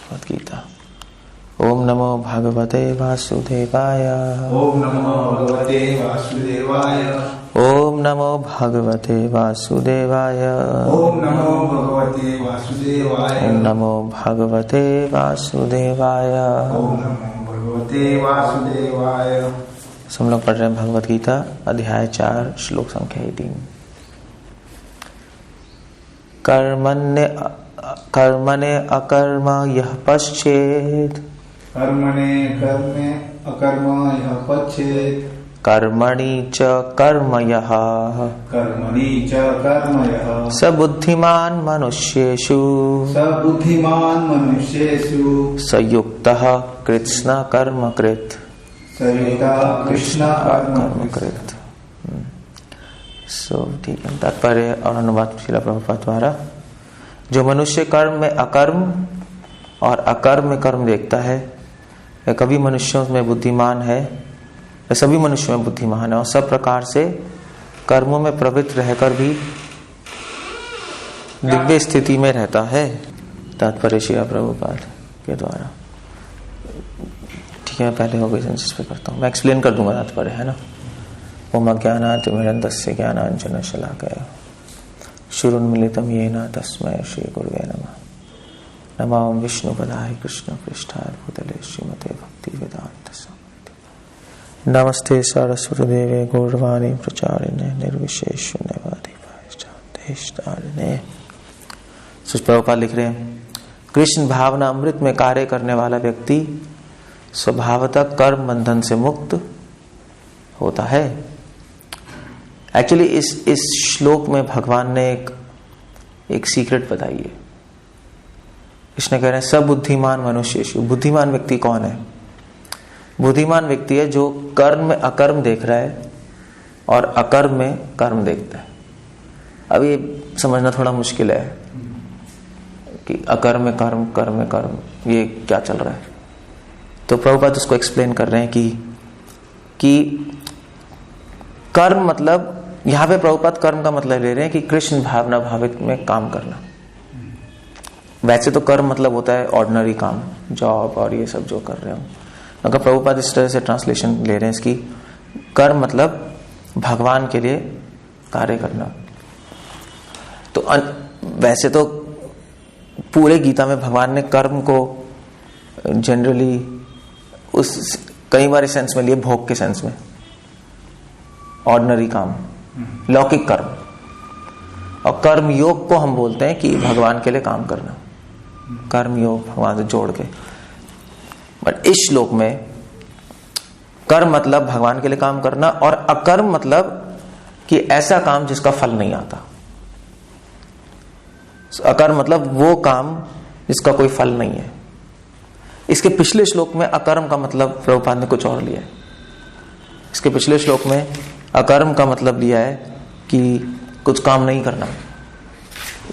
भगवद गीता। ओम नमो भगवते वासुदेवाय। ओम नमो भगवते वासुदेवाय। ओम नमो भगवते वासुदेवाय। ओम नमो भगवते वासुदेवाय। ओम नमो भगवते वासुदेवाय। ओम नमो भगवते वासुदेवाय। हम लोग पढ़ रहे हैं भगवद गीता अध्याय 4 श्लोक संख्या 3। कर्मणे अकर्म यः पश्चेत्। कर्मणे कर्मे अकर्म यः पश्चेत्। कर्मणि च कर्म यः। कर्मणि च कर्म यः। स बुद्धिमान् मनुष्येषु। स बुद्धिमान् मनुष्येषु। स युक्तः कृत्स्न कर्म कृत्। कृष्ण कर्म कृत। सो ठीक है। तात्पर्य और अनुवाद श्रील प्रभुपाद द्वारा। जो मनुष्य कर्म में अकर्म और अकर्म में कर्म देखता है वह कभी मनुष्यों में बुद्धिमान है, वह सभी मनुष्यों में बुद्धिमान है और सब प्रकार से कर्मों में प्रवृत्त रहकर भी दिव्य स्थिति में रहता है। तात्पर्य श्रील प्रभुपाद के द्वारा। ठीक है, पहले हो गई पे करता हूँ, मैं एक्सप्लेन कर दूंगा तात्पर्य, है ना। ओम अज्ञानातिमिरन्धस्य ज्ञानाञ्जन शलाकया शुरुन्मिलितं येन तस्मै श्री गुरुवे नमः। नमो विष्णुपदाय कृष्ण पृष्ठाय भूतले श्रीमते भक्ति वेदांत स्वामी। नमस्ते सरस्वती देवे गौरवाणी प्रचारिणे निर्विशेष शून्यवादी भाषाने। प्रभुपाद लिख रहे हैं, कृष्ण भावना अमृत में कार्य करने वाला व्यक्ति स्वभावतः कर्म बंधन से मुक्त होता है। एक्चुअली इस श्लोक में भगवान ने एक सीक्रेट बताई है। कृष्ण कह रहे हैं सब बुद्धिमान मनुष्य। बुद्धिमान व्यक्ति कौन है? बुद्धिमान व्यक्ति है जो कर्म में अकर्म देख रहा है और अकर्म में कर्म देखता है। अब ये समझना थोड़ा मुश्किल है कि अकर्म में कर्म, कर्म में कर्म, ये क्या चल रहा है। तो प्रभुपाद उसको एक्सप्लेन कर रहे हैं कि कर्म मतलब, यहां पे प्रभुपाद कर्म का मतलब ले रहे हैं कि कृष्ण भावना भावित में काम करना। वैसे तो कर्म मतलब होता है ऑर्डिनरी काम, जॉब और ये सब जो कर रहे हो, मगर प्रभुपाद इस तरह से ट्रांसलेशन ले रहे हैं इसकी। कर्म मतलब भगवान के लिए कार्य करना। तो वैसे तो पूरे गीता में भगवान ने कर्म को जनरली उस कई बार सेंस में लिए, भोग के सेंस में, ऑर्डिनरी काम, लौकिक कर्म। और कर्म योग को हम बोलते हैं कि भगवान के लिए काम करना, कर्म योग भगवान से जोड़ के। बट इस श्लोक में कर्म मतलब भगवान के लिए काम करना और अकर्म मतलब कि ऐसा काम जिसका फल नहीं आता। अकर्म मतलब वो काम जिसका कोई फल नहीं है। इसके पिछले श्लोक में अकर्म का मतलब प्रभुपाद ने कुछ और लिया है। इसके पिछले श्लोक में अकर्म का मतलब लिया है कि कुछ काम नहीं करना।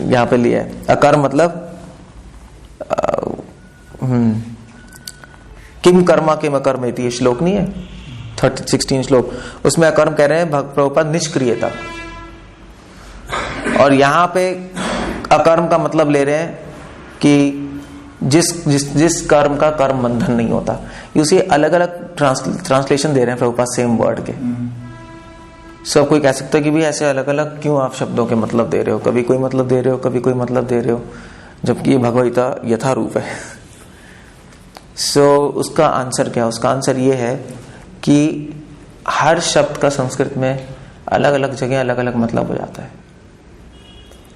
यहां पे लिया है अकर्म मतलब किम कर्मा किम अकर्मेति, ये श्लोक नहीं है 16 श्लोक, उसमें अकर्म कह रहे हैं प्रभुपाद निष्क्रियता। और यहां पे अकर्म का मतलब ले रहे हैं कि जिस कर्म का कर्म बंधन नहीं होता। उसे अलग अलग ट्रांसलेशन दे रहे हैं प्रभुपाद सेम वर्ड के। सब कोई कह सकता है कि भी ऐसे अलग अलग क्यों आप शब्दों के मतलब दे रहे हो, कभी कोई मतलब दे रहे हो, कभी कोई मतलब दे रहे हो, जबकि ये भगवद्गीता यथारूप है। उसका आंसर क्या? उसका आंसर ये है कि हर शब्द का संस्कृत में अलग अलग जगह अलग अलग मतलब हो जाता है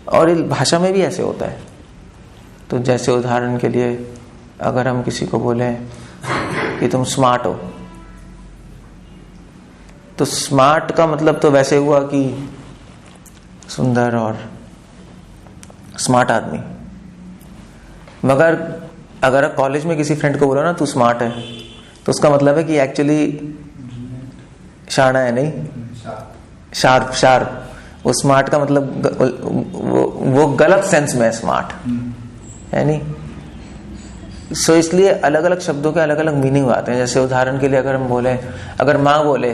और इस भाषा में भी ऐसे होता है। तो जैसे उदाहरण के लिए अगर हम किसी को बोलें कि तुम स्मार्ट हो, तो स्मार्ट का मतलब तो वैसे हुआ कि सुंदर और स्मार्ट आदमी। मगर अगर कॉलेज में किसी फ्रेंड को बोलो ना तू स्मार्ट है, तो उसका मतलब है कि एक्चुअली शाना है, नहीं शार्प। वो स्मार्ट का मतलब वो गलत सेंस में है स्मार्ट, है नहीं। इसलिए अलग अलग शब्दों के अलग अलग मीनिंग आते हैं। जैसे उदाहरण के लिए अगर हम बोले, अगर माँ बोले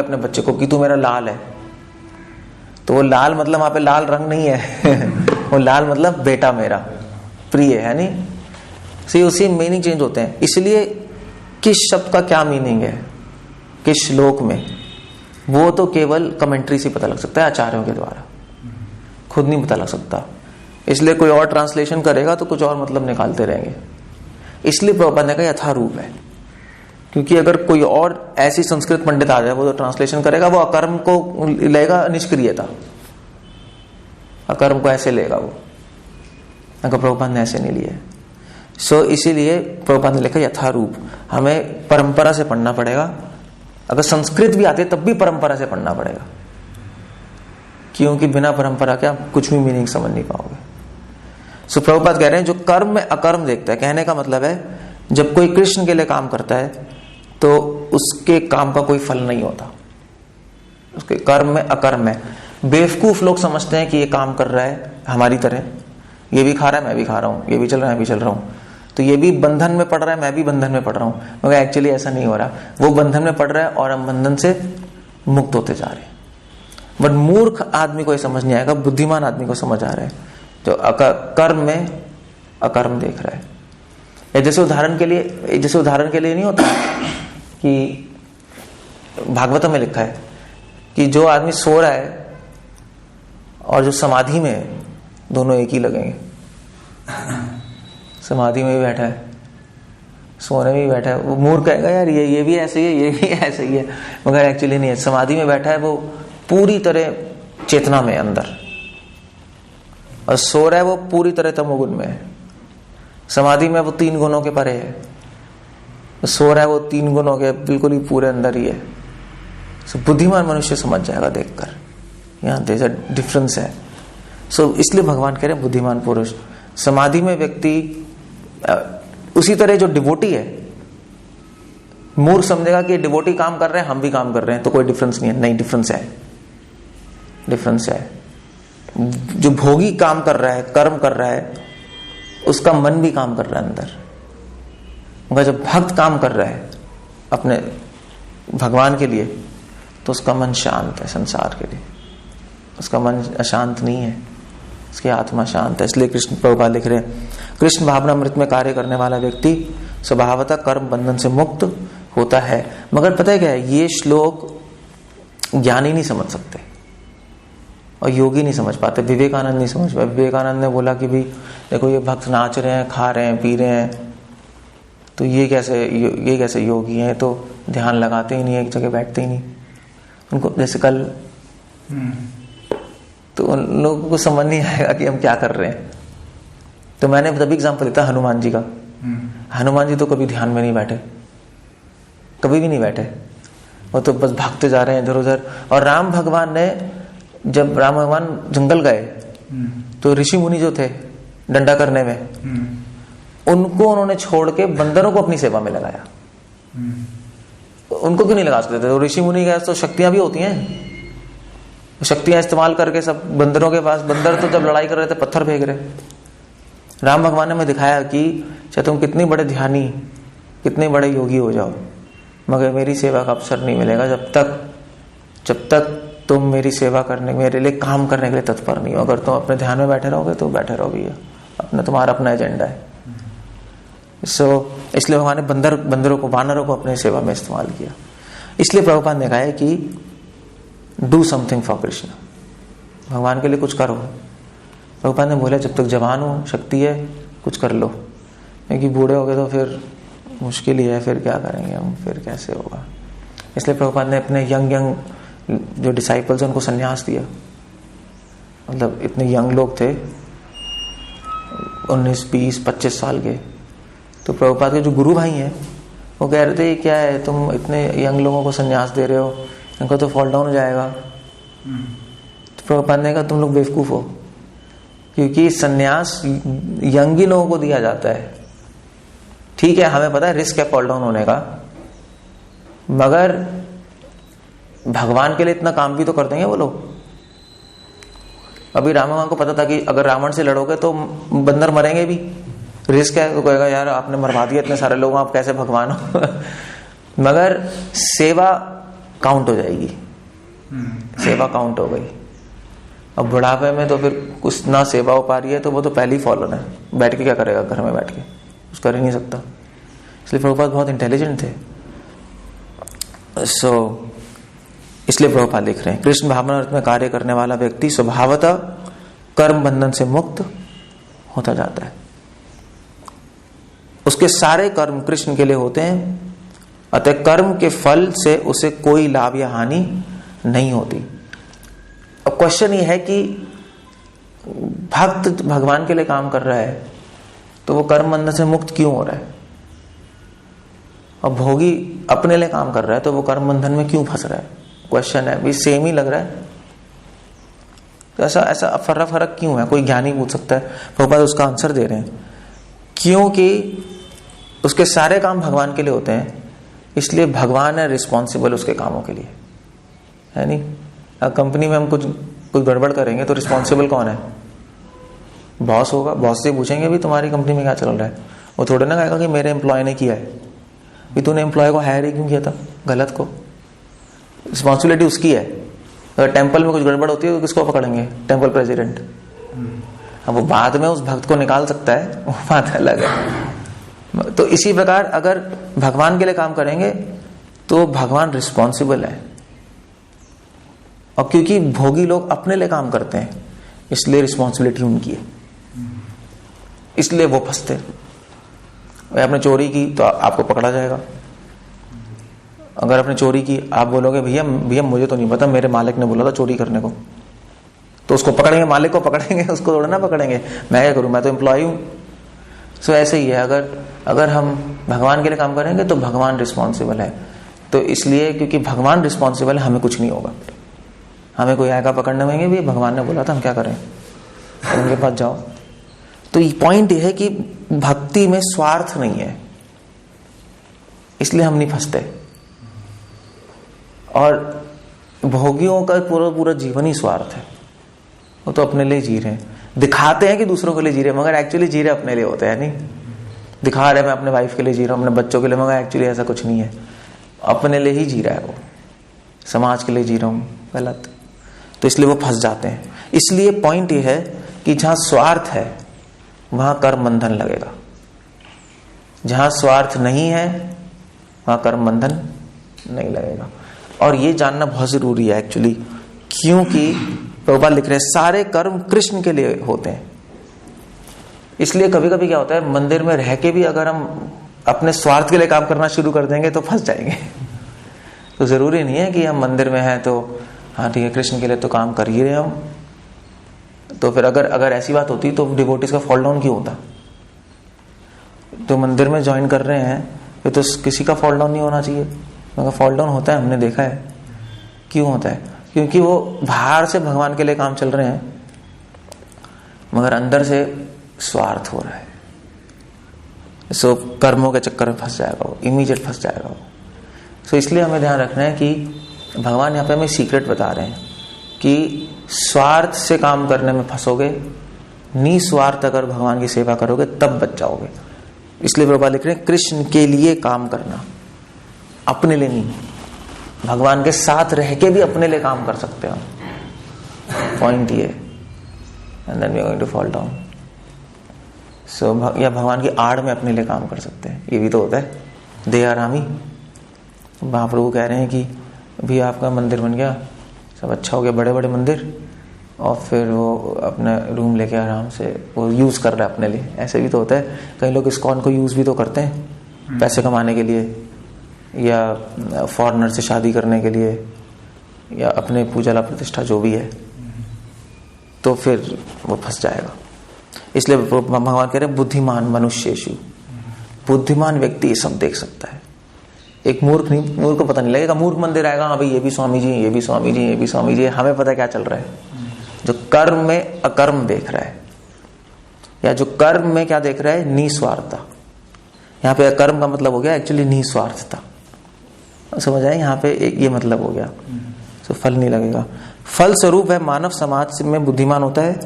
अपने बच्चे को कि तू मेरा लाल है, तो वो लाल मतलब वहां पे लाल रंग नहीं है वो लाल मतलब बेटा मेरा, प्रिय है नहीं, सी उसी मीनिंग चेंज होते हैं। इसलिए किस शब्द का क्या मीनिंग है किस श्लोक में, वो तो केवल कमेंट्री से पता लग सकता है, आचार्यों के द्वारा, खुद नहीं पता लग सकता। इसलिए कोई और ट्रांसलेशन करेगा तो कुछ और मतलब निकालते रहेंगे। इसलिए प्रभुपाद ने कहा यथारूप है, क्योंकि अगर कोई और ऐसी संस्कृत पंडित आ जाए वो तो ट्रांसलेशन करेगा, वो अकर्म को लेगा निष्क्रियता, अकर्म को ऐसे लेगा वो, अगर प्रभुपाद ने ऐसे नहीं लिया। सो इसीलिए प्रभुपाद ने लिखा यथारूप। हमें परंपरा से पढ़ना पड़ेगा, अगर संस्कृत भी आती है तब भी परंपरा से पढ़ना पड़ेगा, क्योंकि बिना परंपरा के आप कुछ भी मीनिंग समझ नहीं पाओगे। सो प्रभुपाद कह रहे हैं जो कर्म में अकर्म देखता है, कहने का मतलब है जब कोई कृष्ण के लिए काम करता है तो उसके काम का कोई फल नहीं होता, उसके कर्म में अकर्म है। बेवकूफ लोग समझते हैं कि ये काम कर रहा है हमारी तरह, ये भी खा रहा है मैं भी खा रहा हूं, ये भी चल रहा है मैं भी चल रहा हूं, तो ये भी बंधन में पड़ रहा है मैं भी बंधन में पड़ रहा हूं, मगर एक्चुअली ऐसा नहीं हो रहा। वो बंधन में पड़ रहा है और हम बंधन से मुक्त होते जा रहे हैं। बट मूर्ख आदमी को ये समझ नहीं आएगा, बुद्धिमान आदमी को समझ आ रहा है जो कर्म में अकर्म देख रहा है। जैसे उदाहरण के लिए नहीं होता कि भागवत में लिखा है कि जो आदमी सो रहा है और जो समाधि में है दोनों एक ही लगेंगे। समाधि में भी बैठा है, सोने में भी बैठा है, वो मूर्ख कहेगा यार ये भी ऐसे ही है, ये भी ऐसे ही है, मगर एक्चुअली नहीं है। समाधि में बैठा है वो पूरी तरह चेतना में अंदर, और सो रहा है वो पूरी तरह तमोगुण में है। समाधि में वो 3 गुणों के परे है, सो रहा है वो 3 गुणों के बिल्कुल ही पूरे अंदर ही है। सो बुद्धिमान मनुष्य समझ जाएगा देखकर, यहाँ देयर इज अ डिफरेंस है। सो इसलिए भगवान कह रहे हैं बुद्धिमान पुरुष। समाधि में व्यक्ति उसी तरह जो डिवोटी है, मूर्ख समझेगा कि डिवोटी काम कर रहे हैं हम भी काम कर रहे हैं तो कोई डिफरेंस नहीं है, नहीं डिफरेंस है, डिफरेंस है। जो भोगी काम कर रहा है, कर्म कर रहा है, उसका मन भी काम कर रहा है अंदर, मगर जब भक्त काम कर रहा है अपने भगवान के लिए तो उसका मन शांत है। संसार के लिए उसका मन अशांत नहीं है, उसकी आत्मा शांत है। इसलिए कृष्ण प्रभुपाद लिख रहे हैं कृष्ण भावनामृत में कार्य करने वाला व्यक्ति स्वभावतः कर्म बंधन से मुक्त होता है। मगर पता है क्या है, ये श्लोक ज्ञानी नहीं समझ सकते और योगी नहीं समझ पाते, विवेकानंद नहीं समझ पाते। विवेकानंद ने बोला कि भाई देखो ये भक्त नाच रहे हैं, खा रहे हैं, पी रहे हैं, तो ये कैसे योगी हैं, तो ध्यान लगाते ही नहीं, एक जगह बैठते ही नहीं। उनको जैसे कल तो उन लोगों को समझ नहीं आएगा कि हम क्या कर रहे हैं। तो मैंने तभी एग्जाम्पल दिया हनुमान जी का। हनुमान जी तो कभी ध्यान में नहीं बैठे, कभी भी नहीं बैठे, वो तो बस भागते जा रहे हैं इधर उधर। और राम भगवान ने, जब राम भगवान जंगल गए तो ऋषि मुनि जो थे डंडा करने में, उनको उन्होंने छोड़ के बंदरों को अपनी सेवा में लगाया। उनको क्यों नहीं लगा सकते थे? तो ऋषि मुनि के तो शक्तियां भी होती हैं, शक्तियां इस्तेमाल करके सब बंदरों के पास, बंदर तो जब लड़ाई कर रहे थे पत्थर फेंक रहे। राम भगवान ने मैं दिखाया कि चाहे तुम कितनी बड़े ध्यानी, कितने बड़े योगी हो जाओ, मगर मेरी सेवा का अवसर नहीं मिलेगा जब तक तुम मेरी सेवा करने, मेरे लिए काम करने के लिए तत्पर नहीं हो। अगर तुम अपने ध्यान में बैठे रहोगे तो बैठे रहो भैया, तुम्हारा अपना एजेंडा है। इसलिए भगवान ने बंदरों को, वानरों को अपने सेवा में इस्तेमाल किया। इसलिए प्रभुपाद ने कहा है कि डू समथिंग फॉर कृष्ण, भगवान के लिए कुछ करो। प्रभुपाद ने बोला जब तक जवान हो, शक्ति है, कुछ कर लो, क्योंकि बूढ़े हो गए तो फिर मुश्किल ही है, फिर क्या करेंगे हम, फिर कैसे होगा। इसलिए प्रभुपाद ने अपने यंग जो डिसाइपल्स उनको संन्यास दिया। मतलब इतने यंग लोग थे, 19, 20, 25 साल के। तो प्रभुपाद के जो गुरु भाई हैं वो कह रहे थे क्या है, तुम इतने यंग लोगों को संन्यास दे रहे हो, इनको तो फॉल डाउन हो जाएगा। तो प्रभुपाद ने कहा तुम लोग बेवकूफ हो, क्योंकि संन्यास यंगी लोगों को दिया जाता है। ठीक है, हमें पता है रिस्क है फॉल डाउन होने का, मगर भगवान के लिए इतना काम भी तो कर देंगे वो लोग। अभी राम भगवान को पता था कि अगर रावण से लड़ोगे तो बंदर मरेंगे भी, रिस्क है। तो कहेगा यार आपने मरवा दिया इतने सारे लोग, आप कैसे भगवान हो। मगर सेवा काउंट हो जाएगी, सेवा काउंट हो गई। अब बुढ़ापे में तो फिर कुछ ना सेवा हो पा रही है तो वो तो पहले ही फॉलन है, बैठ के क्या करेगा घर में बैठ के, कुछ कर ही नहीं सकता। इसलिए प्रभुपाद बहुत इंटेलिजेंट थे। इसलिए प्रभुपाद लिख रहे हैं कृष्ण भावनामृत में कार्य करने वाला व्यक्ति स्वभावतः कर्म बंधन से मुक्त होता जाता है। उसके सारे कर्म कृष्ण के लिए होते हैं, अतः कर्म के फल से उसे कोई लाभ या हानि नहीं होती। अब क्वेश्चन ये है कि भक्त भगवान के लिए काम कर रहा है तो वो कर्म बंधन से मुक्त क्यों हो रहा है, और भोगी अपने लिए काम कर रहा है तो वो कर्म बंधन में क्यों फंस रहा है? क्वेश्चन है, भी सेम ही लग रहा है, तो ऐसा फर्क क्यों है? कोई ज्ञानी पूछ सकता है। प्रभुपाद उसका आंसर दे रहे हैं, क्योंकि उसके सारे काम भगवान के लिए होते हैं, इसलिए भगवान है रिस्पॉन्सिबल उसके कामों के लिए, है नहीं? कंपनी में हम कुछ गड़बड़ करेंगे तो रिस्पॉन्सिबल कौन है? बॉस होगा। बॉस से पूछेंगे भी तुम्हारी कंपनी में क्या चल रहा है, वो थोड़े ना कहेगा कि मेरे एम्प्लॉय ने किया है, भी तूने एम्प्लॉय को हायर ही क्यों किया था गलत को। रिस्पॉन्सिबिलिटी उसकी है। अगर टेम्पल में कुछ गड़बड़ होती है तो किसको पकड़ेंगे? Temple president. अब वो बाद में उस भक्त को निकाल सकता है, वो बात अलग है। तो इसी प्रकार अगर भगवान के लिए काम करेंगे तो भगवान रिस्पॉन्सिबल है, और क्योंकि भोगी लोग अपने लिए काम करते हैं इसलिए रिस्पॉन्सिबिलिटी उनकी है, इसलिए वो फंसते। आपने चोरी की तो आपको पकड़ा जाएगा। अगर आपने चोरी की, आप बोलोगे भैया मुझे तो नहीं पता, मेरे मालिक ने बोला था चोरी करने को, तो उसको पकड़ेंगे, मालिक को पकड़ेंगे, उसको थोड़ा ना पकड़ेंगे। मैं क्या करूं, मैं तो एम्प्लॉय हूं। सो ऐसे ही है, अगर हम भगवान के लिए काम करेंगे तो भगवान रिस्पॉन्सिबल है। तो इसलिए क्योंकि भगवान रिस्पॉन्सिबल है, हमें कुछ नहीं होगा। हमें कोई आएगा पकड़ने में, भी भगवान ने बोला था, हम क्या करें, उनके पास जाओ। तो पॉइंट यह है कि भक्ति में स्वार्थ नहीं है, इसलिए हम नहीं फंसते। और भोगियों का पूरा जीवन ही स्वार्थ है, वो तो अपने लिए जी रहे हैं, दिखाते हैं कि दूसरों के लिए जी रहे हैं, मगर एक्चुअली जी रहे अपने लिए होते हैं। नहीं दिखा रहे मैं अपने वाइफ के लिए जी रहा हूं, अपने बच्चों के लिए, मगर एक्चुअली ऐसा कुछ नहीं है, अपने लिए ही जी रहा है वो, समाज के लिए जी रहा हूं, गलत। तो इसलिए वो फंस जाते हैं। इसलिए पॉइंट ये है कि जहां स्वार्थ है वहां कर्म बंधन लगेगा, जहां स्वार्थ नहीं है वहां कर्म बंधन नहीं लगेगा। और ये जानना बहुत जरूरी है एक्चुअली, क्योंकि प्रभुपाद लिख रहे हैं सारे कर्म कृष्ण के लिए होते हैं। इसलिए कभी कभी क्या होता है, मंदिर में रह के भी अगर हम अपने स्वार्थ के लिए काम करना शुरू कर देंगे तो फंस जाएंगे। तो जरूरी नहीं है कि हम मंदिर में हैं तो हाँ ठीक है, कृष्ण के लिए तो काम कर ही रहे हम। तो फिर अगर ऐसी बात होती तो डिवोटीज का फॉल डाउन क्यों होता? तो मंदिर में ज्वाइन कर रहे हैं तो किसी का फॉल डाउन नहीं होना चाहिए, मगर फॉल डाउन होता है, हमने देखा है। क्यों होता है? क्योंकि वो बाहर से भगवान के लिए काम चल रहे हैं, मगर अंदर से स्वार्थ हो रहा है। सो कर्मों के चक्कर में फंस जाएगा वो, इमीडिएट फंस जाएगा वो। सो इसलिए हमें ध्यान रखना है कि भगवान यहाँ पे हमें सीक्रेट बता रहे हैं कि स्वार्थ से काम करने में फंसोगे, निस्वार्थ अगर भगवान की सेवा करोगे तब बच जाओगे। इसलिए प्रभुपाद लिख रहे हैं कृष्ण के लिए काम करना, अपने लिए नहीं। भगवान के साथ रह के भी अपने लिए काम कर सकते हो, पॉइंट ये। And then we are going to fall down. So या भगवान की आड़ में अपने लिए काम कर सकते हैं, ये भी तो होता है। दयारामी महाप्रभु कह रहे हैं कि भी आपका मंदिर बन गया, सब अच्छा हो गया, बड़े बड़े मंदिर, और फिर वो अपना रूम लेके आराम से वो यूज कर रहा है अपने लिए। ऐसे भी तो होता है, कई लोग इस्कॉन को यूज भी तो करते हैं पैसे कमाने के लिए, या फॉरेनर से शादी करने के लिए, या अपने पूजा प्रतिष्ठा जो भी है, तो फिर वो फंस जाएगा। इसलिए भगवान कह रहे हैं बुद्धिमान मनुष्येषु, बुद्धिमान व्यक्ति ये सब देख सकता है। एक मूर्ख नहीं, मूर्ख को पता नहीं लगेगा। मूर्ख मंदिर आएगा, हाँ भाई ये भी स्वामी जी, ये भी स्वामी जी, ये भी स्वामी जी, हमें पता क्या चल रहा है। जो कर्म में अकर्म देख रहा है, या जो कर्म में क्या देख रहा है, निस्वार्थता। यहाँ पे अकर्म का मतलब हो गया एक्चुअली निस्वार्थता, समझ आए? यहाँ पे एक ये मतलब हो गया, तो फल नहीं लगेगा। फल स्वरूप वह मानव समाज में बुद्धिमान होता है,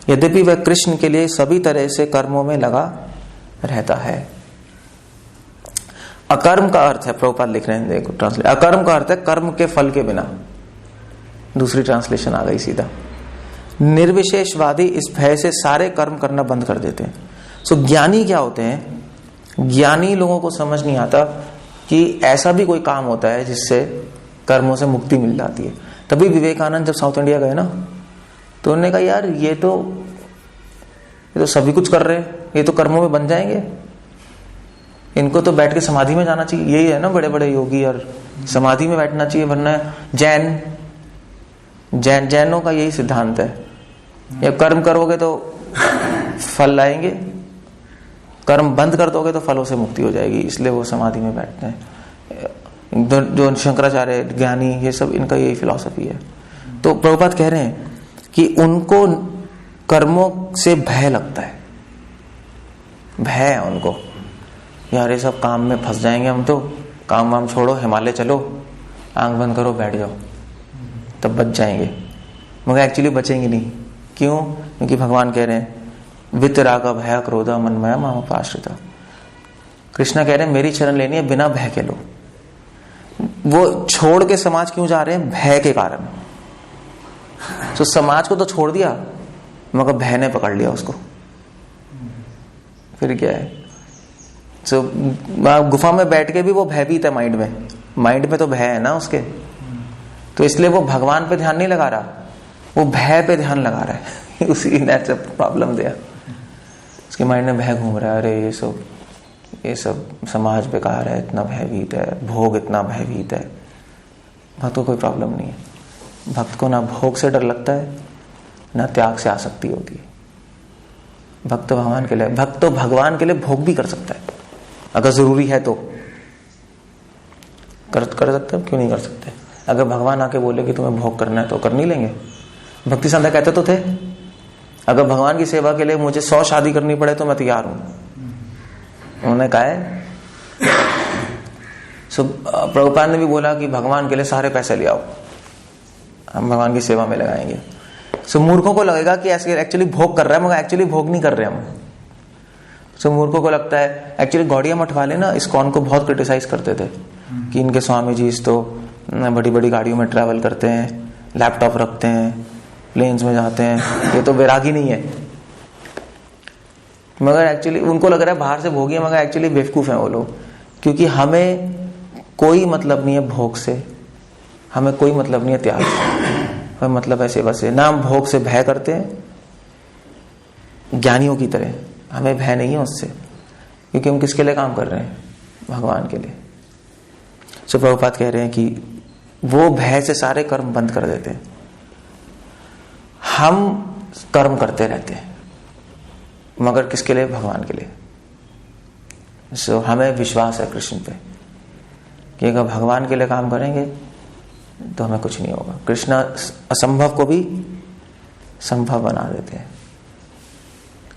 यद्यपि वह कृष्ण के लिए सभी तरह से कर्मों में लगा रहता है। अकर्म का अर्थ है, प्रभुपाद लिख रहे हैं, देखो ट्रांसलेट, अकर्म का अर्थ है कर्म के फल के बिना। दूसरी ट्रांसलेशन आ गई सीधा। निर्विशेषवादी इस भय से सारे कर्म करना बंद कर देते हैं। सो ज्ञानी क्या होते हैं? ज्ञानी लोगों को समझ नहीं आता कि ऐसा भी कोई काम होता है जिससे कर्मों से मुक्ति मिल जाती है। तभी विवेकानंद जब साउथ इंडिया गए ना, तो उन्होंने कहा यार ये तो सभी कुछ कर रहे हैं, ये तो कर्मों में बन जाएंगे, इनको तो बैठ के समाधि में जाना चाहिए। यही है ना बड़े बड़े योगी, और समाधि में बैठना चाहिए, वरना जैनों का यही सिद्धांत है, या कर्म करोगे तो फल लाएंगे, कर्म बंद कर दोगे तो फलों से मुक्ति हो जाएगी, इसलिए वो समाधि में बैठते हैं। जो शंकराचार्य, ज्ञानी, ये सब इनका यही फिलॉसफी है। तो प्रभुपाद कह रहे हैं कि उनको कर्मों से भय लगता है, भय है उनको, यार ये सब काम में फंस जाएंगे हम, तो काम वाम छोड़ो, हिमालय चलो, आंख बंद करो, बैठ जाओ, तब बच जाएंगे। मगर एक्चुअली बचेंगे नहीं। क्यों? क्योंकि भगवान कह रहे हैं वितराग भय क्रोधा मनमया मामापाश्रिता। कृष्णा कह रहे हैं मेरी शरण लेनी है, बिना भय के लो। वो छोड़ के समाज क्यों जा रहे हैं? भय के कारण। तो समाज को तो छोड़ दिया, मगर भय ने पकड़ लिया उसको, फिर क्या है? तो गुफा में बैठ के भी वो भयभीत है, माइंड में तो भय है ना उसके, तो इसलिए वो भगवान पे ध्यान नहीं लगा रहा, वो भय पे ध्यान लगा रहा है। उसी नेट प्रॉब्लम दिया, उसके माइंड में भय घूम रहा है, अरे ये सब समाज बेकार है, इतना भयभीत है, भोग इतना भयभीत है। भक्त को कोई प्रॉब्लम नहीं है। भक्त को ना भोग से डर लगता है, ना त्याग से आसक्ति होती है। भक्त तो भगवान के लिए भोग भी कर सकता है, अगर जरूरी है तो कर सकते हैं, क्यों नहीं कर सकते? अगर भगवान आके बोले कि तुम्हें भोग करना है तो कर नहीं लेंगे? भक्ति संध्या कहते तो थे, अगर भगवान की सेवा के लिए मुझे 100 शादी करनी पड़े तो मैं तैयार हूं। उन्होंने कहा है। प्रभुपाद ने भी बोला कि भगवान के लिए सारे पैसे ले आओ, हम भगवान की सेवा में लगाएंगे। मूर्खों को लगेगा कि ऐसे एक्चुअली भोग कर रहा है, मगर एक्चुअली भोग नहीं कर रहे हम। मूर्खों को लगता है, एक्चुअली गौड़िया मठ वाले ना इस्कॉन को बहुत क्रिटिसाइज करते थे कि इनके स्वामी जी तो बड़ी बड़ी गाड़ियों में ट्रैवल करते हैं, लैपटॉप रखते हैं, प्लेन्स में जाते हैं, ये तो वैरागी नहीं है। मगर एक्चुअली उनको लग रहा है बाहर से भोगी है, मगर एक्चुअली बेवकूफ हैं वो लोग, क्योंकि हमें कोई मतलब नहीं है भोग से, हमें कोई मतलब नहीं है त्याग से, हमें मतलब है सेवा से। ना हम भोग से भय करते हैं ज्ञानियों की तरह, हमें भय नहीं है उससे, क्योंकि हम किसके लिए काम कर रहे हैं? भगवान के लिए। प्रभुपाद कह रहे हैं कि वो भय से सारे कर्म बंद कर देते हैं। हम कर्म करते रहते हैं, मगर किसके लिए? भगवान के लिए। हमें विश्वास है कृष्ण पे कि अगर भगवान के लिए काम करेंगे तो हमें कुछ नहीं होगा। कृष्ण असंभव को भी संभव बना देते हैं।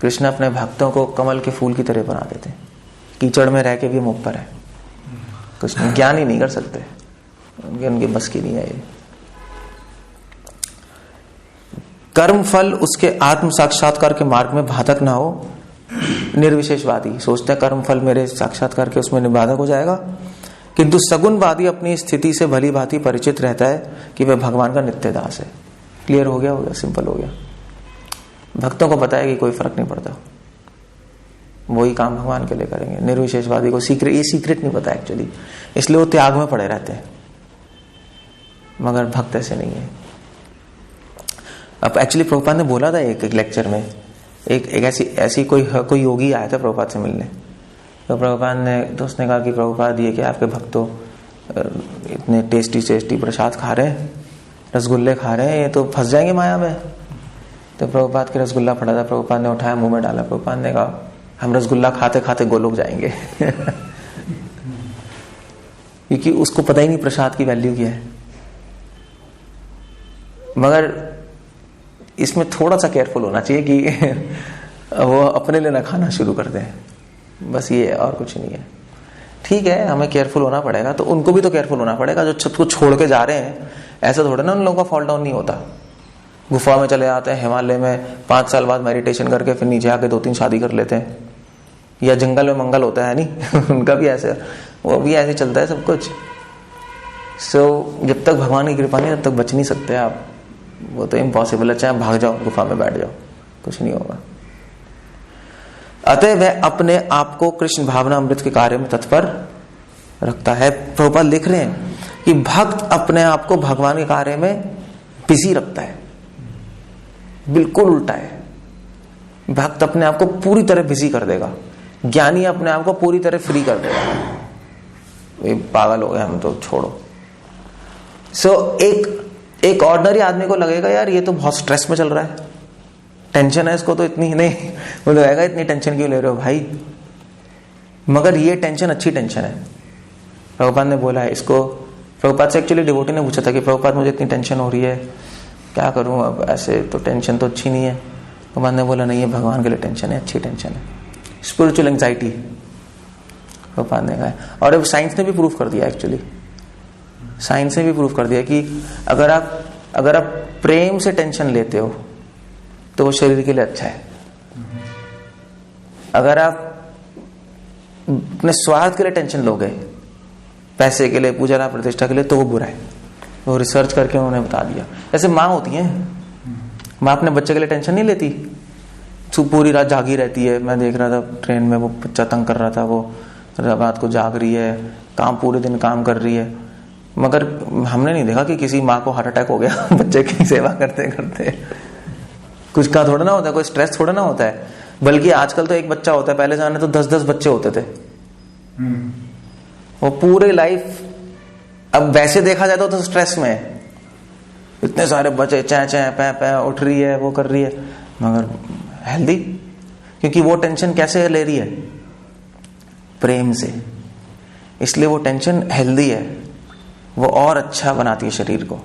कृष्ण अपने भक्तों को कमल के फूल की तरह बना देते हैं। कीचड़ में रह के भी हम ऊपर है। कृष्ण ज्ञान ही नहीं कर सकते, उनके बस की नहीं है ये। कर्म फल उसके आत्म साक्षात्कार के मार्ग में बाधक ना हो। निर्विशेषवादी सोचते हैं कर्म फल मेरे साक्षात्कार के उसमें बाधक हो जाएगा, किंतु सगुणवादी अपनी स्थिति से भली भांति परिचित रहता है कि वह भगवान का नित्य दास है। क्लियर हो गया, सिंपल हो गया। भक्तों को पता है कि कोई फर्क नहीं पड़ता, वही काम भगवान के लिए करेंगे। निर्विशेषवादी को सीक्रेट नहीं पता एक्चुअली, इसलिए वो त्याग में पड़े रहते हैं, मगर भक्त ऐसे नहीं है। अब एक्चुअली प्रभुपाद ने बोला था एक लेक्चर में, एक ऐसी कोई योगी आया था प्रभुपाद से मिलने, तो प्रभुपाद ने तो उसने कहा कि प्रभुपाद ये कि आपके भक्तों इतने टेस्टी प्रसाद खा रहे हैं, रसगुल्ले खा रहे हैं, ये तो फंस जाएंगे माया में। तो प्रभुपाद के रसगुल्ला पड़ा था, प्रभुपाद ने उठाया मुंह में डाला। प्रभुपाद ने कहा हम रसगुल्ला खाते खाते गोलोक जाएंगे। क्योंकि उसको पता ही नहीं प्रसाद की वैल्यू क्या है। मगर इसमें थोड़ा सा केयरफुल होना चाहिए कि वो अपने लिए ना खाना शुरू कर दें, बस ये है और कुछ नहीं है। ठीक है, हमें केयरफुल होना पड़ेगा, तो उनको भी तो केयरफुल होना पड़ेगा जो सबको छोड़ के जा रहे हैं। ऐसा थोड़ा ना उन लोगों का फॉल डाउन नहीं होता। गुफा में चले आते हैं, हिमालय में 5 साल बाद मेडिटेशन करके फिर नीचे आके 2-3 शादी कर लेते हैं, या जंगल में मंगल होता है नहीं। उनका भी ऐसे, वो भी ऐसे चलता है सब कुछ। जब तक भगवान की कृपा नहीं तब तक बच नहीं सकते आप। वो तो इम्पॉसिबल है, चाहे भाग जाओ गुफा में बैठ जाओ, कुछ नहीं होगा। अतः वह अपने आप को कृष्ण भावना अमृत के कार्य में तत्पर रखता है। प्रभुपाद लिख रहे हैं कि भक्त अपने आप को भगवान के कार्य में बिजी रखता है। बिल्कुल उल्टा है, भक्त अपने आप को पूरी तरह बिजी कर देगा, ज्ञानी अपने आप को पूरी तरह फ्री कर देगा। ये पागल हो गए हम तो, छोड़ो। एक ऑर्डिनरी आदमी को लगेगा यार ये तो बहुत स्ट्रेस में चल रहा है, टेंशन है इसको तो इतनी ही नहीं, वो लगेगा इतनी टेंशन क्यों ले रहे हो भाई, मगर ये टेंशन अच्छी टेंशन है। प्रभुपाद ने बोला है इसको, प्रभुपाद से एक्चुअली डिवोटी ने पूछा था कि प्रभुपाद मुझे इतनी टेंशन हो रही है, क्या करूं, अब ऐसे तो टेंशन तो अच्छी नहीं है। प्रभुपाद ने बोला नहीं, ये भगवान के लिए टेंशन है, अच्छी टेंशन है, स्पिरिचुअल एंजाइटी, प्रभुपाद ने कहा। और अब साइंस ने भी प्रूव कर दिया, एक्चुअली साइंस ने भी प्रूव कर दिया कि अगर आप प्रेम से टेंशन लेते हो तो वो शरीर के लिए अच्छा है, अगर आप अपने स्वार्थ के लिए टेंशन लोगे, पैसे के लिए, पूजा प्रतिष्ठा के लिए, तो वो बुरा है। वो रिसर्च करके उन्होंने बता दिया। जैसे माँ होती है, माँ अपने बच्चे के लिए टेंशन नहीं लेती, पूरी रात जागी रहती है। मैं देख रहा था ट्रेन में, वो बच्चा तंग कर रहा था, वो रात को जाग रही है, काम पूरे दिन काम कर रही है, मगर हमने नहीं देखा कि किसी माँ को हार्ट अटैक हो गया बच्चे की सेवा करते करते। कुछ का थोड़ा ना होता है, कोई स्ट्रेस थोड़ा ना होता है, बल्कि आजकल तो एक बच्चा होता है, पहले जाने तो 10-10 बच्चे होते थे। वो पूरे लाइफ, अब वैसे देखा जाए तो स्ट्रेस में है, इतने सारे बच्चे, चै चै पै पै उठ रही है, वो कर रही है, मगर हेल्दी, क्योंकि वो टेंशन कैसे ले रही है, प्रेम से, इसलिए वो टेंशन हेल्दी है, वो और अच्छा बनाती है शरीर को।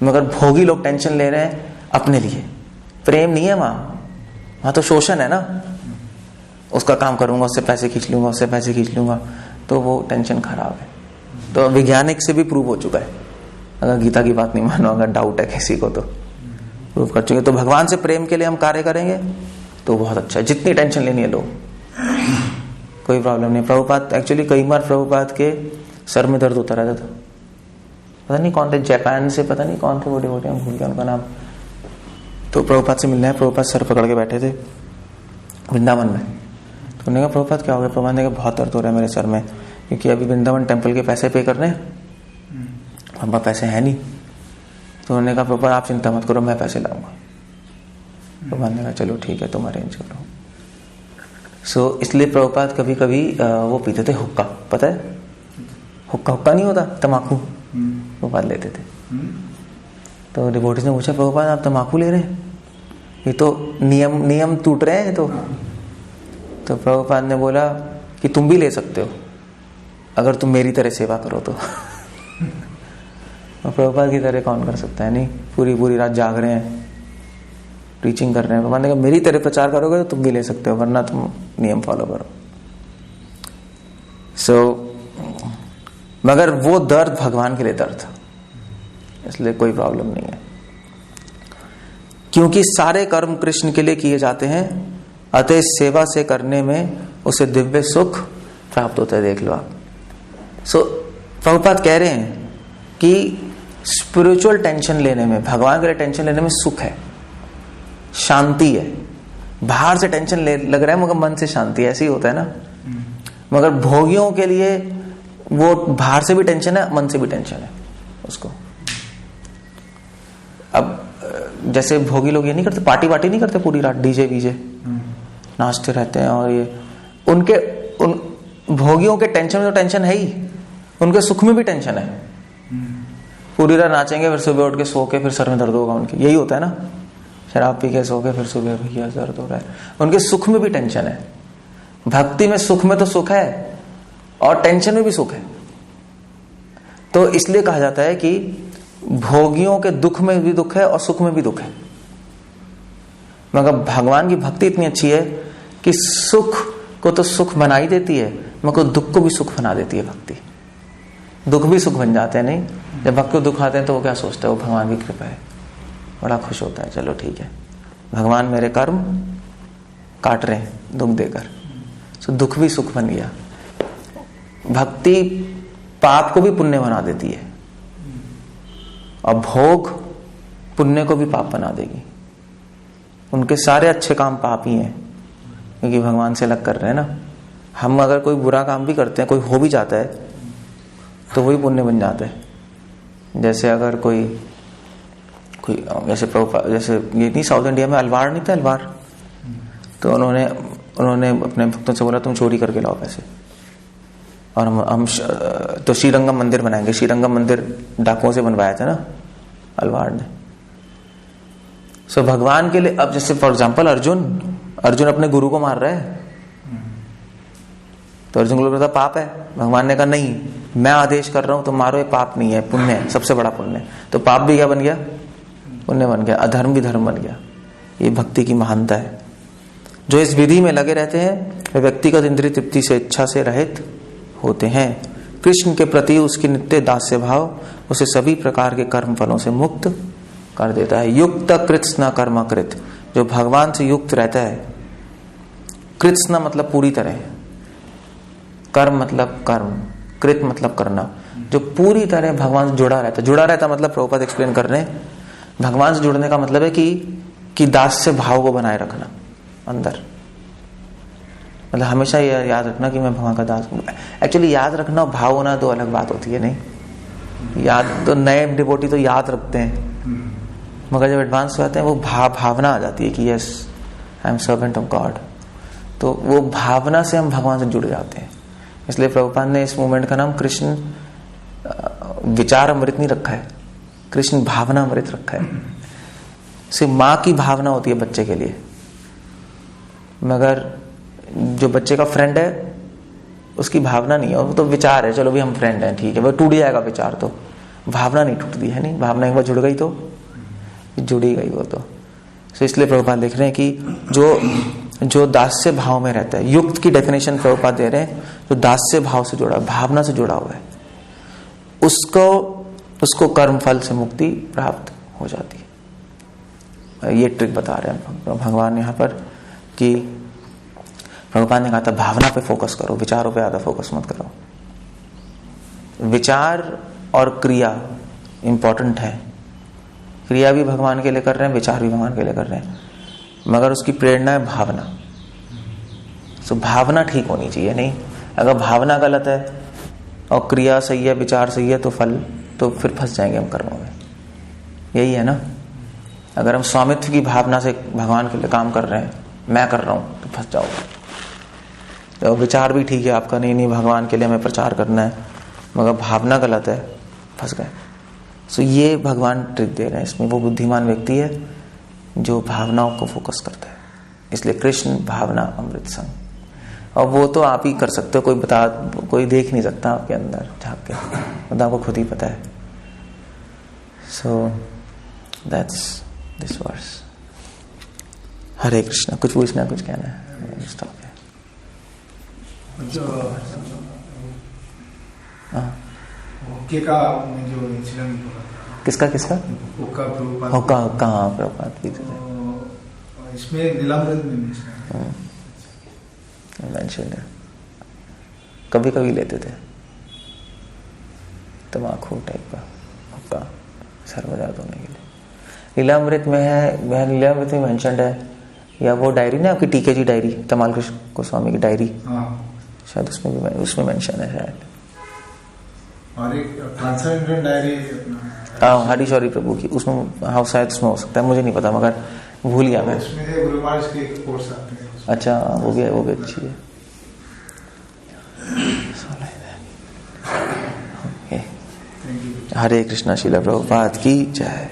मगर भोगी लोग टेंशन ले रहे हैं अपने लिए, प्रेम नहीं है वहां तो शोषण है ना, उसका काम करूंगा, उससे पैसे खींच लूंगा, उससे पैसे खींच लूंगा, तो वो टेंशन खराब है। तो वैज्ञानिक से भी प्रूव हो चुका है, अगर गीता की बात नहीं मानो, अगर डाउट है किसी को तो प्रूव कर चुके। तो भगवान से प्रेम के लिए हम कार्य करेंगे तो बहुत अच्छा है, जितनी टेंशन लेनी है लो, कोई प्रॉब्लम नहीं। प्रभुपाद एक्चुअली कई बार प्रभुपाद के सर में दर्द होता रहता था, पता नहीं कौन थे, जापान से पता नहीं कौन थे वो डिवोटी, हम भूल गए उनका नाम। तो प्रभुपाद से मिलना है, प्रभुपाद सर पकड़ के बैठे थे वृंदावन में। तो उन्होंने कहा प्रभुपाद क्या हो गया? प्रभुपाद ने कहा बहुत दर्द हो रहा है मेरे सर में, क्योंकि अभी वृंदावन टेम्पल के पैसे पे करने हैं, हमारे पास पैसे है नहीं। तो उन्होंने कहा प्रभुपाद आप चिंता मत करो, मैं पैसे लाऊंगा। प्रभुपाद ने कहा चलो ठीक है, तुम अरेंज करो। इसलिए प्रभुपाद कभी कभी वो पीते थे हुक्का, पता है हुक्का नहीं होता, तमाकू, प्रभुपाद लेते थे। तो डिवोटीज ने पूछा प्रभुपाद आप तमाकू ले रहे हैं, ये तो नियम टूट रहे हैं। तो प्रभुपाद ने बोला कि तुम भी ले सकते हो अगर तुम मेरी तरह सेवा करो तो। प्रभुपाद की तरह कौन कर सकता है, नहीं, पूरी रात जाग रहे हैं, प्रीचिंग कर रहे हैं। प्रभुपाद ने कहा मेरी तरह प्रचार करोगे तो तुम भी ले सकते हो, वरना तुम नियम फॉलो करो। मगर वो दर्द भगवान के लिए दर्द था, इसलिए कोई प्रॉब्लम नहीं है, क्योंकि सारे कर्म कृष्ण के लिए किए जाते हैं, अतः सेवा से करने में उसे दिव्य सुख प्राप्त होता है। देख लो आप। प्रभुपाद कह रहे हैं कि स्पिरिचुअल टेंशन लेने में, भगवान के लिए टेंशन लेने में सुख है, शांति है। बाहर से टेंशन लग रहा है मगर मन से शांति, ऐसे ही होता है ना। मगर भोगियों के लिए वो बाहर से भी टेंशन है, मन से भी टेंशन है उसको। अब जैसे भोगी लोग ये नहीं करते, पार्टी नहीं करते पूरी रात, डीजे वीजे नाचते रहते हैं, और ये उन भोगियों के टेंशन में तो टेंशन है ही, उनके सुख में भी टेंशन है। पूरी रात नाचेंगे, फिर सुबह उठ के सो के फिर सर में दर्द होगा उनके, यही होता है ना। शराब पी के सो के फिर सुबह भैया दर्द हो रहा है, उनके सुख में भी टेंशन है। भक्ति में सुख में तो सुख है और टेंशन में भी सुख है। तो इसलिए कहा जाता है कि भोगियों के दुख में भी दुख है और सुख में भी दुख है। मगर भगवान की भक्ति इतनी अच्छी है कि सुख को तो सुख बना ही देती है, मगर दुख को भी सुख बना देती है भक्ति। दुख भी सुख बन जाते हैं। नहीं, जब भक्त को दुख आते हैं तो वो क्या सोचता है, वो भगवान की कृपा है, बड़ा खुश होता है, चलो ठीक है, भगवान मेरे कर्म काट रहे हैं दुख देकर, तो दुख भी सुख बन गया। भक्ति पाप को भी पुण्य बना देती है, और भोग पुण्य को भी पाप बना देगी। उनके सारे अच्छे काम पाप ही हैं, क्योंकि भगवान से अलग कर रहे हैं ना। हम अगर कोई बुरा काम भी करते हैं, कोई हो भी जाता है, तो वही पुण्य बन जाता है। जैसे अगर कोई जैसे ये नहीं, साउथ इंडिया में अलवार नहीं था, अलवार, तो उन्होंने अपने भक्तों से बोला तुम चोरी करके लाओ पैसे, और हम तो श्रीरंगम मंदिर बनाएंगे। श्रीरंगम मंदिर डाकुओं से बनवाया था ना अलवार ने। सो भगवान के लिए, अब जैसे फॉर एग्जाम्पल अर्जुन अपने गुरु को मार रहा है, तो अर्जुन को लगता पाप है। भगवान ने कहा नहीं, मैं आदेश कर रहा हूं तो मारो, ये पाप नहीं है, पुण्य है, सबसे बड़ा पुण्य है। तो पाप भी क्या बन गया? पुण्य बन गया। अधर्म भी धर्म बन गया। ये भक्ति की महानता है। जो इस विधि में लगे रहते हैं वे व्यक्तिगत इंद्रिय तृप्ति से, इच्छा से रहित होते हैं। कृष्ण के प्रति उसकी नित्य दास्य भाव उसे सभी प्रकार के कर्म फलों से मुक्त कर देता है। युक्त कृत्स्न कर्म कृत, जो भगवान से युक्त रहता है। कृत्स्न मतलब पूरी तरह, कर्म मतलब कर्म, कृत मतलब करना, जो पूरी तरह भगवान से जुड़ा रहता है। जुड़ा रहता मतलब प्रभुपाद एक्सप्लेन कर रहे हैं, भगवान से जुड़ने का मतलब है कि दास्य भाव को बनाए रखना अंदर। मतलब हमेशा ये याद रखना कि मैं भगवान का दास हूं। एक्चुअली याद रखना और भाव होना दो अलग बात होती है। नहीं, याद तो नए डिवोटी तो याद रखते हैं, मगर जब एडवांस हो जाते हैं वो भावना आ जाती है कि yes I am servant of God. तो वो भावना से हम भगवान से जुड़ जाते हैं। इसलिए प्रभुपाद ने इस मूवमेंट का नाम कृष्ण विचार अमृत नहीं रखा है, कृष्ण भावना अमृत रखा है। सिर्फ माँ की भावना होती है बच्चे के लिए, मगर जो बच्चे का फ्रेंड है उसकी भावना नहीं है, वो तो विचार है, चलो भी हम फ्रेंड हैं, ठीक है, वो टूट जाएगा विचार, तो भावना नहीं टूटती है। नहीं, भावना एक बार जुड़ गई तो जुड़ी गई वो तो। इसलिए प्रभुपाद लिख रहे हैं कि जो दास्य भाव में रहता है, युक्त की डेफिनेशन प्रभुपाद दे रहे हैं, जो दास्य भाव से जुड़ा, भावना से जुड़ा हुआ है, उसको कर्म फल से मुक्ति प्राप्त हो जाती है। ये ट्रिक बता रहे हैं भगवान यहाँ पर कि प्रभुपाद ने कहा था भावना पे फोकस करो, विचारों पे ज्यादा फोकस मत करो। विचार और क्रिया इंपॉर्टेंट है। क्रिया भी भगवान के लिए कर रहे हैं, विचार भी भगवान के लिए कर रहे हैं, मगर उसकी प्रेरणा है भावना। सो भावना ठीक होनी चाहिए। नहीं, अगर भावना गलत है और क्रिया सही है, विचार सही है, तो फल तो फिर फंस जाएंगे हम कर्मों में। यही है ना। अगर हम स्वामित्व की भावना से भगवान के लिए काम कर रहे हैं, मैं कर रहा हूं, तो फंस जाओगे। तो विचार भी ठीक है आपका, नहीं भगवान के लिए हमें प्रचार करना है, मगर भावना गलत है, फंस गए। सो ये भगवान ट्रिक दे रहे हैं इसमें। वो बुद्धिमान व्यक्ति है जो भावनाओं को फोकस करता है। इसलिए कृष्ण भावना अमृत संग, और वो तो आप ही कर सकते हो, कोई देख नहीं सकता आपके अंदर झांक के, मतलब आपको खुद ही पता है। So that's this verse. Hare Krishna. कुछ पूछना, कुछ कहना है? स्टॉप है। हुक्के का जो इंसिडेंट हुआ, किसका हुक्का प्रभुपाद की इसमें नीलामृत में मेंशन है। कभी कभी लेते थे तम्बाकू टाइप का हुक्का सर में दर्द होने के लिए। लीलामृत में है, लीलामृत में मेंशन है, या वो डायरी ना आपकी टीके जी डायरी, तमाल कृष्ण गोस्वामी की डायरी, शायद उसमें मेंशन है शायद। और एक ट्रांसेंडेंट डायरी हरी शौरी प्रभु की, उसमें हाँ शायद उसमें हो सकता है, मुझे नहीं पता, मगर भूल गया मैं। उसमें गुरु महाराज के कोर्स आते हैं। अच्छा, वो भी अच्छी है। हरे कृष्णा। श्रील प्रभुपाद की जय।